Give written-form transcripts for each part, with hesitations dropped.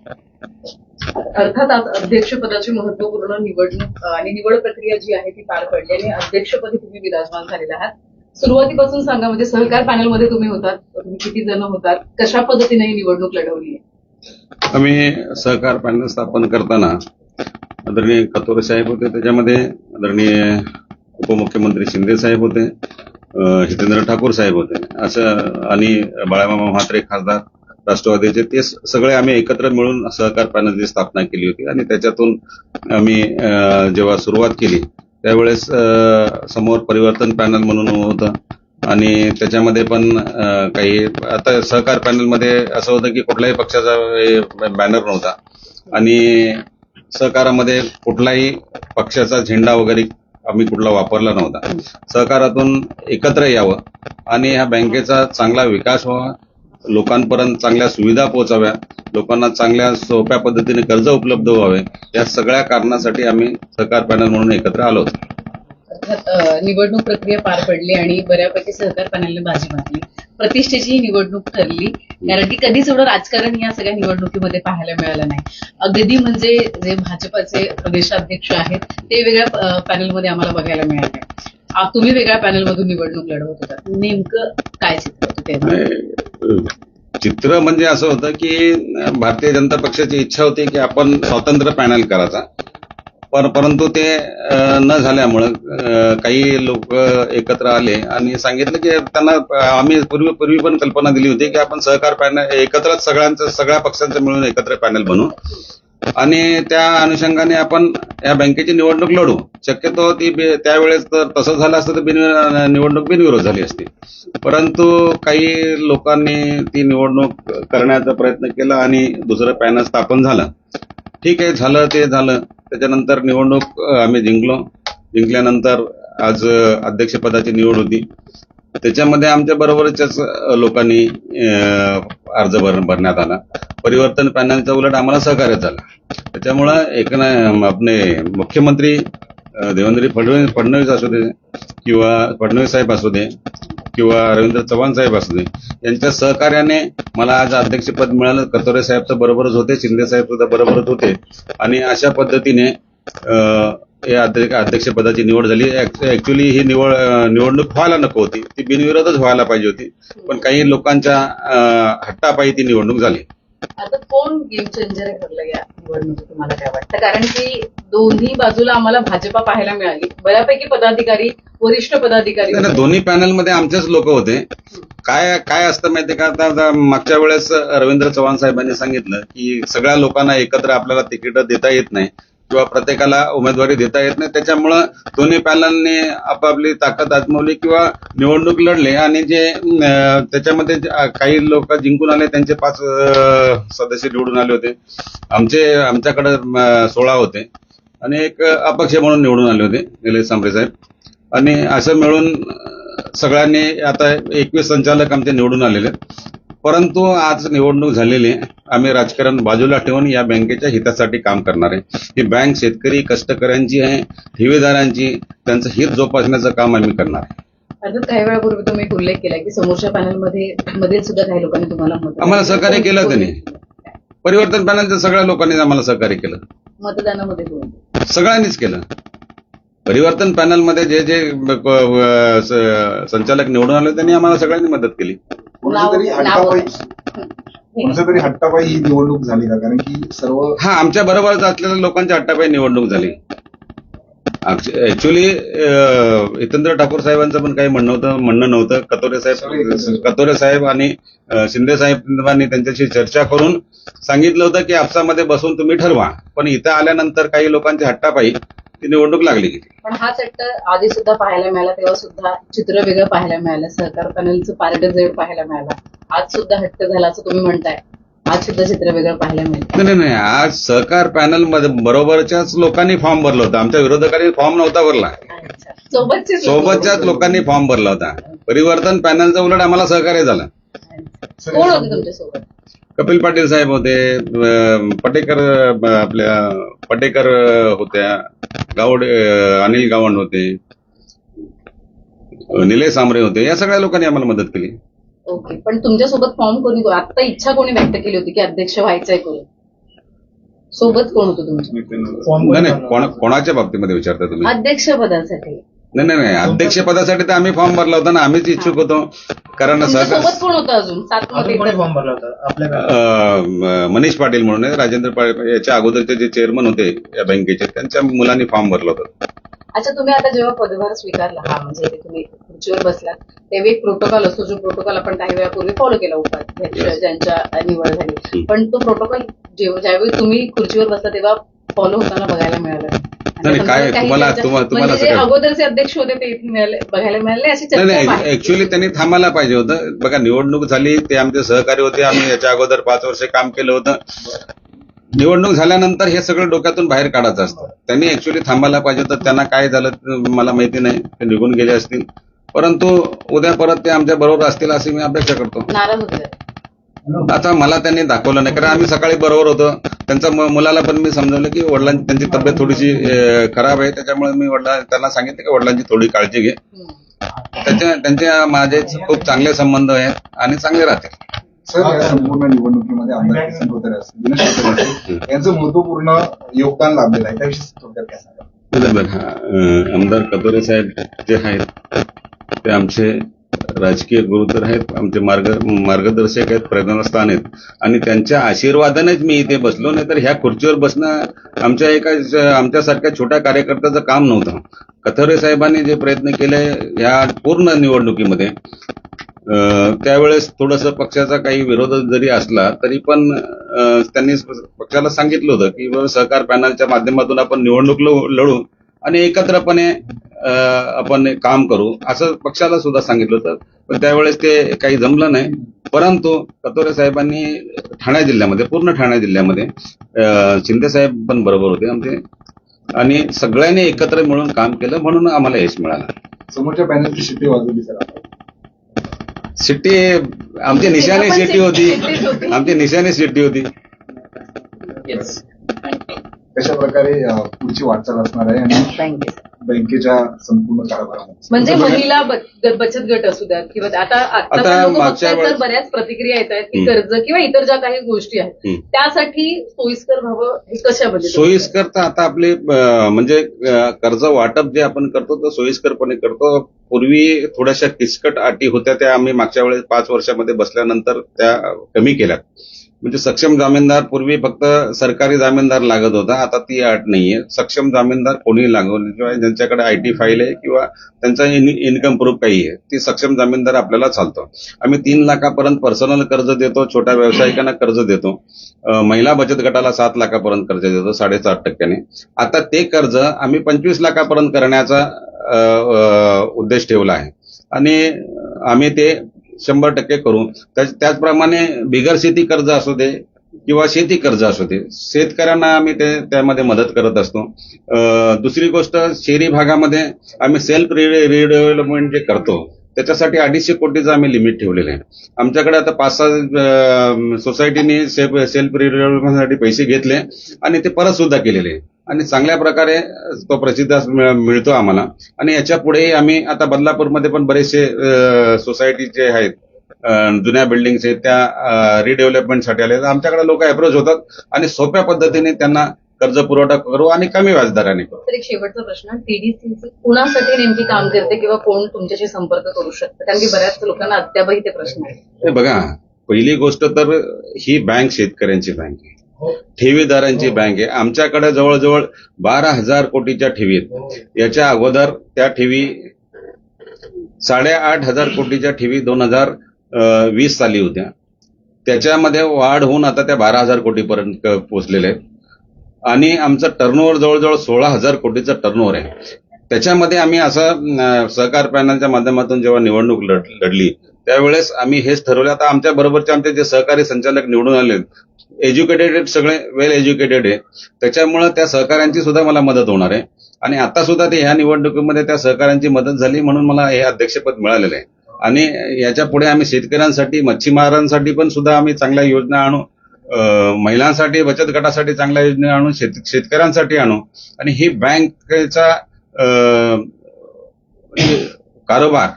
अर्थात आज अध्यक्षपदाची महत्वपूर्ण निवडणूक आणि निवड प्रक्रिया जी आहे ती पार पडली आणि अध्यक्षपदी तुम्ही विराजमान झालेला आहात. सुरुवातीपासून सांगा, म्हणजे सहकार पॅनलमध्ये तुम्ही होतात, तुम्ही किती जण होतात, कशा पद्धतीने ही निवडणूक लढवली आहे? आम्ही सहकार पॅनल स्थापन करताना आदरणीय कतोरे साहेब होते, त्याच्यामध्ये आदरणीय उपमुख्यमंत्री शिंदे साहेब होते, हितेंद्र ठाकूर साहेब होते, असं आणि बाळामामा म्हात्रे खासदार राष्ट्रवादीचे, ते सगळे आम्ही एकत्र मिळून सहकार पॅनलची स्थापना केली होती. आणि त्याच्यातून आम्ही जेव्हा सुरुवात केली त्यावेळेस समोर परिवर्तन पॅनल म्हणून होतं आणि त्याच्यामध्ये पण काही, आता सहकार पॅनलमध्ये असं होतं की कुठल्याही पक्षाचा बॅनर नव्हता आणि सहकारामध्ये कुठलाही पक्षाचा झेंडा वगैरे आम्ही कुठला वापरला नव्हता. सहकारातून एकत्र यावं आणि ह्या बँकेचा चांगला विकास व्हावा, लोकांपर्यंत चांगल्या सुविधा पोहोचाव्या, लोकांना चांगल्या सोप्या पद्धतीने कर्ज उपलब्ध व्हावे, या सगळ्या कारणासाठी आम्ही सहकार पॅनल म्हणून एकत्र आलो होतो. अर्थात निवडणूक प्रक्रिया पार पडली आणि बऱ्यापैकी सहकार पॅनलने बाजी मारली. प्रतिष्ठेची ही निवडणूक ठरली, कारण की कधीच एवढं राजकारण या सगळ्या निवडणुकीमध्ये पाहायला मिळालं नाही. अगदी म्हणजे जे भाजपाचे प्रदेशाध्यक्ष आहेत ते वेगळ्या पॅनलमध्ये आम्हाला बघायला मिळाले. तुम्ही वेगळ्या पॅनलमधून निवडणूक लढवत होता, नेमकं काय चित्र होतं तेव्हा? चित्र म्हणजे असं होतं की भारतीय जनता पक्षाची इच्छा होती की आपण स्वतंत्र पॅनल करायचा, परंतु ते न झाल्यामुळं काही लोक एकत्र आले आणि सांगितलं की त्यांना आम्ही पूर्वी पण कल्पना दिली होती की आपण सहकार पॅनल एकत्रच सगळ्या पक्षांचं मिळून एकत्र पॅनल बनवू आणि त्या अनुषंगाने आपण या बँकेची निवडणूक लढू. शक्यतो ती त्यावेळेस तर तसं झालं असतं तर निवडणूक बिनविरोध झाली असती, परंतु काही लोकांनी ती निवडणूक करण्याचा प्रयत्न केला आणि दुसरं पॅनल स्थापन झालं. ठीक आहे, झालं ते झालं. त्याच्यानंतर निवडणूक आम्ही जिंकल्यानंतर आज अध्यक्षपदाची निवड होती. त्याच्यामध्ये आमच्या बरोबरच्याच लोकांनी अर्ज भरण्यात आला. परिवर्तन पॅनलचा उलट आम्हाला सहकार्य झालं. त्याच्यामुळं आपले मुख्यमंत्री देवेंद्र फडणवीस असू दे किंवा फडणवीस साहेब असू दे किंवा रवींद्र चव्हाण साहेब असू दे, यांच्या सहकार्याने मला आज अध्यक्षपद मिळालं. कतोरे साहेब तर बरोबरच होते, शिंदे साहेब सुद्धा बरोबरच होते आणि अशा पद्धतीने या अध्यक्षपदाची निवड झाली. ऍक्च्युली ही निवडणूक व्हायला नको होती, ती बिनविरोधच व्हायला पाहिजे होती, पण काही लोकांच्या हट्टापायी ती निवडणूक झाली. आता कोण गेम चेंजर ठरलं या निवडणुकीत, तुम्हाला काय वाटतं? कारण की दोन्ही बाजूला आम्हाला भाजपा पाहायला मिळाली, बऱ्यापैकी पदाधिकारी, वरिष्ठ पदाधिकारी. दोन्ही पॅनलमध्ये आमचेच लोक होते. काय असतं माहितीये का, आता मागच्या वेळेस रवींद्र चव्हाण साहेबांनी सांगितलं की सगळ्या लोकांना एकत्र आपल्याला तिकीट देता येत नाही किंवा प्रत्येकाला उमेदवारी देता येत नाही, त्याच्यामुळं दोन्ही पॅनलने आपापली ताकद आजमावली किंवा निवडणूक लढले आणि जे त्याच्यामध्ये काही लोक जिंकून आले त्यांचे 5 सदस्य निवडून आले होते. आमच्याकडे 16 होते आणि एक अपक्ष म्हणून निवडून आले होते निलेश सांबरे साहेब. आणि असं मिळून सगळ्यांनी आता 21 संचालक आमचे निवडून आलेले. परंतु आज निवडणूक झालेली, आम्ही राजकारण बाजूला ठेवून या बँकेच्या हितासाठी काम करणार आहे. ही बँक शेतकरी कष्टकऱ्यांची आहे, ठेवीदारांची, त्यांचं हित जोपासण्याचं काम आम्ही करणार आहे. अर्थात काही वेळापूर्वी तुम्ही एक उल्लेख केला की समोरच्या पॅनलमध्ये सुद्धा काही लोकांनी तुम्हाला आम्हाला सहकार्य केलं. त्यांनी परिवर्तन पॅनलच्या सगळ्या लोकांनी आम्हाला सहकार्य केलं. मतदानामध्ये सगळ्यांनीच केलं. परिवर्तन पॅनलमध्ये जे जे संचालक निवडून आले त्यांनी आम्हाला सगळ्यांनी मदत केली. तरी हट्टापायी ही निवडणूक झाली का? कारण की सर्व आमच्या बरोबरच असलेल्या लोकांच्या हट्टापायी निवडणूक झाली. ऍक्च्युली हितेंद्र ठाकूर साहेबांचं पण काही म्हणणं नव्हतं. कतोरे साहेब आणि शिंदे साहेबांनी त्यांच्याशी चर्चा करून सांगितलं होतं की आपसामध्ये बसून तुम्ही ठरवा, पण इथं आल्यानंतर काही लोकांच्या हट्टापायी ती निवडणूक लागली गेली. पण हा चट्ट आधी सुद्धा पाहायला मिळाला, तेव्हा सुद्धा चित्र वेगळं पाहायला मिळालं, सहकार पॅनलचं पारडं जड पाहायला मिळालं. आज सुद्धा हट्ट झाला असं तुम्ही म्हणताय, आज सुद्धा चित्र वेगळं पाहायला मिळतं. नाही, आज सहकार पॅनल मध्ये बरोबरच्याच लोकांनी फॉर्म भरला होता. आमच्या विरोधकांनी फॉर्म नव्हता भरला, सोबतच्याच लोकांनी फॉर्म भरला होता. परिवर्तन पॅनलचं उलट आम्हाला सहकार्य झालं. कोण होते तुमच्यासोबत? कपिल पाटील साहेब होते, पटेकर होत्या, अनिल गावंड होते, निलेश सांबरे होते, या सगळ्या लोकांनी आम्हाला मदत केली. ओके, पण तुमच्यासोबत फॉर्म कोणी, आता इच्छा कोणी व्यक्त केली होती की अध्यक्ष व्हायचंय कोणी? सोबत कोण होतं तुमच्या? नाही नाही कोणाच्या बाबतीमध्ये विचारता तुम्ही? अध्यक्षपदासाठी नाही अध्यक्षपदासाठी तर आम्ही फॉर्म भरला होता ना, आम्हीच इच्छुक होतो. कारण तुमच्या सहकार सोबत कोण होतं अजून? 7 मध्ये कोणी तर. फॉर्म भरला होता आपल्या मनीष पाटील म्हणून आहे, राजेंद्र पाटील याच्या अगोदरचे जे चेअरमन होते या बँकेचे, त्यांच्या मुलांनी फॉर्म भरला होता. अच्छा, तुम्ही आता जेव्हा पदभार स्वीकारला, हा म्हणजे तुम्ही खुर्चीवर बसलात, तेव्हा एक प्रोटोकॉल असतो, जो प्रोटोकॉल आपण काही वेळापूर्वी फॉलो केला उपाध्यक्ष ज्यांच्या निवड झाली, पण तो प्रोटोकॉल ज्यावेळी तुम्ही खुर्चीवर बसला तेव्हा फॉलो होताना बघायला मिळालं नाही, काय तुम्हाला म्हणजे जे अगोदरचे अध्यक्ष होते ते इथे बघायला मिळाले अशी चर्चा नाही आहे. ऍक्च्युअली त्यांनी थांबायला पाहिजे होतं. बघा, निवडणूक झाली, ते आमचे सहकारी होते, आम्ही याच्या अगोदर 5 वर्ष काम केलं होतं. निवडणूक झाल्यानंतर हे सगळं डोक्यातून बाहेर काढायचं असतं. त्यांनी ऍक्च्युअली थांबायला पाहिजे होतं. त्यांना काय झालं मला माहिती नाही, ते निघून गेले असतील, परंतु उद्या परत ते आमच्या बरोबर असतील अशी मी अपेक्षा करतो. नाराज होते. आता मला त्यांनी दाखवलं नाही, कारण आम्ही सकाळी बरोबर होतो. त्यांच्या मुलाला पण मी समजावलं की वडिलांची त्यांची तब्येत थोडीशी खराब आहे, त्याच्यामुळे मी त्यांना सांगितलं की वडिलांची थोडी काळजी घे. त्यांच्या माझे खूप चांगले संबंध आहेत आणि चांगले राहतील. सर, या संपूर्ण निवडणुकीमध्ये आमदार किसन खोतरे असतील, दिनेश खोतरे असतील, यांचं महत्वपूर्ण योगदान लाभलेलं आहे, त्याविषयी थोडक्यात काय सांगा? बघा, आमदार कतोरे साहेब जे आहेत ते आमचे राजकीय गुरु तर आहेत, आमचे मार्गदर्शक आहेत, प्रेरणास्थान आहेत, आणि त्यांच्या आशीर्वादानेच मी इथे बसलो. नाही तर ह्या खुर्चीवर बसणं आमच्यासारख्या छोट्या कार्यकर्त्याचं काम नव्हतं. कथोरे साहेबांनी जे प्रयत्न केले ह्या पूर्ण निवडणुकीमध्ये, त्यावेळेस थोडंसं पक्षाचा काही विरोध जरी असला तरी पण त्यांनी पक्षाला सांगितलं होतं की सहकार पॅनलच्या माध्यमातून आपण निवडणूक लढू आणि एकत्रपणे आपण काम करू, असं पक्षाला सुद्धा सांगितलं होतं. पण त्यावेळेस ते काही जमलं नाही. परंतु कतोरे साहेबांनी पूर्ण ठाणे जिल्ह्यामध्ये शिंदे साहेब पण बरोबर होते आमचे, आणि सगळ्यांनी एकत्र मिळून काम केलं, म्हणून आम्हाला यश मिळालं. समोरच्या पॅनलची शिट्टी वाजवली सर आपण. शिट्टी आमची निशाणी शिट्टी होती, आमची निशाणी शिट्टी होती. कशा प्रकारे पुढची वाटचाल असणार आहे आणि बँकेच्या संपूर्ण कारभारामध्ये, म्हणजे महिला बचत गट असू द्यात किंवा आता बऱ्याच प्रतिक्रिया येत आहेत की कर्ज किंवा इतर ज्या काही गोष्टी आहेत त्यासाठी सोयीस्कर व्हावं, हे कशामध्ये सोयीस्कर तर आता आपले म्हणजे कर्ज वाटप जे आपण करतो तर सोयीस्करपणे करतो. पूर्वी थोड्याशा किचकट अटी होत्या, त्या आम्ही मागच्या वेळेस 5 वर्षामध्ये बसल्यानंतर त्या कमी केल्यात. म्हणजे सक्षम जामीनदार, पूर्वी फक्त सरकारी जामीनदार लागत होता, आता ती अट नाहीये. सक्षम जामीनदार कोणी लागवलं किंवा ज्यांच्याकडे आयटी फाईल आहे किंवा त्यांचा इन्कम प्रूफ काही आहे, ती सक्षम जामीनदार आपल्याला चालतो. आम्ही 3 लाखापर्यंत पर्सनल कर्ज देतो, छोट्या व्यावसायिकांना कर्ज देतो, महिला बचत गटाला 7 लाखापर्यंत कर्ज देतो 7.5%. आता ते कर्ज आम्ही 25 लाखापर्यंत करण्याचा उद्देश ठेवला आहे आणि आम्ही ते 100% करू. त्याचप्रमाणे बिगर शेती कर्ज असू दे किंवा शेती कर्ज असू दे, शेतकऱ्यांना आम्ही त्यामध्ये मदत करत असतो. दुसरी गोष्ट, शहरी भागामध्ये आम्ही सेल्फ रिडेव्हलपमेंट जे करतो त्याच्यासाठी 250 कोटीचं आम्ही लिमिट ठेवलेलं आहे. आमच्याकडे आता 5-6 सोसायटीनी सेल्फ रिडेव्हलपमेंटसाठी पैसे घेतले आणि ते परत सुद्धा केलेले आहे आणि चांगल्या प्रकारे तो प्रसिद्ध मिळतो आम्हाला. आणि याच्या पुढेही आम्ही आता बदलापूरमध्ये पण बरेचसे सोसायटी जे आहेत, जुन्या बिल्डिंग्स आहेत, त्या रिडेव्हलपमेंटसाठी आले. आमच्याकडे लोक अप्रोच होतात आणि सोप्या पद्धतीने त्यांना कर्ज पुरवठा करू आणि कमी व्याजदराने करू. तर एक शेवटचा प्रश्न, टीडीसी कुणासाठी नेमकी काम करते किंवा कोण तुमच्याशी संपर्क करू शकतं, कारण की बऱ्याच लोकांना अद्यापही ते प्रश्न आहेत. बघा, पहिली गोष्ट तर ही बँक शेतकऱ्यांची बँक आहे, ठेवीदारांची बँक आहे. आमच्याकडे जवळजवळ 12,000 कोटीच्या ठेवी आहेत. याच्या अगोदर त्या ठेवी 8,500 कोटीच्या ठेवी 2020 साली होत्या. त्याच्यामध्ये वाढ होऊन आता त्या 12,000 कोटीपर्यंत पोहोचलेल्या आहेत आणि आमचं टर्नओव्हर जवळजवळ 16,000 कोटीचं टर्नओव्हर आहे. त्याच्यामध्ये आम्ही असं सहकार पॅनलच्या माध्यमातून जेव्हा निवडणूक लढली त्यावेळेस आम्ही हेच ठरवलं, आता आमच्या बरोबरचे आमचे जे सहकारी संचालक निवडून आले एज्युकेटेड आहेत, सगळे वेल एज्युकेटेड आहे, त्याच्यामुळे त्या सहकाऱ्यांची सुद्धा मला मदत होणार आहे. आणि आता सुद्धा ते ह्या निवडणुकीमध्ये त्या सहकाऱ्यांची मदत झाली म्हणून मला हे अध्यक्षपद मिळालेलं आहे. आणि याच्या पुढे आम्ही शेतकऱ्यांसाठी, मच्छीमारांसाठी पण सुद्धा आम्ही चांगल्या योजना आणू, महिलांसाठी, बचत गटासाठी चांगल्या योजना आणू, शेतकऱ्यांसाठी आणू आणि ही बँकेचा कारभार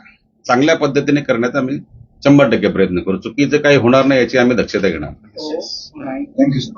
चांगल्या पद्धतीने करण्याचा आम्ही 100% प्रयत्न करू. चुकीचं काही होणार नाही याची आम्ही दक्षता घेणार. Thank you sir.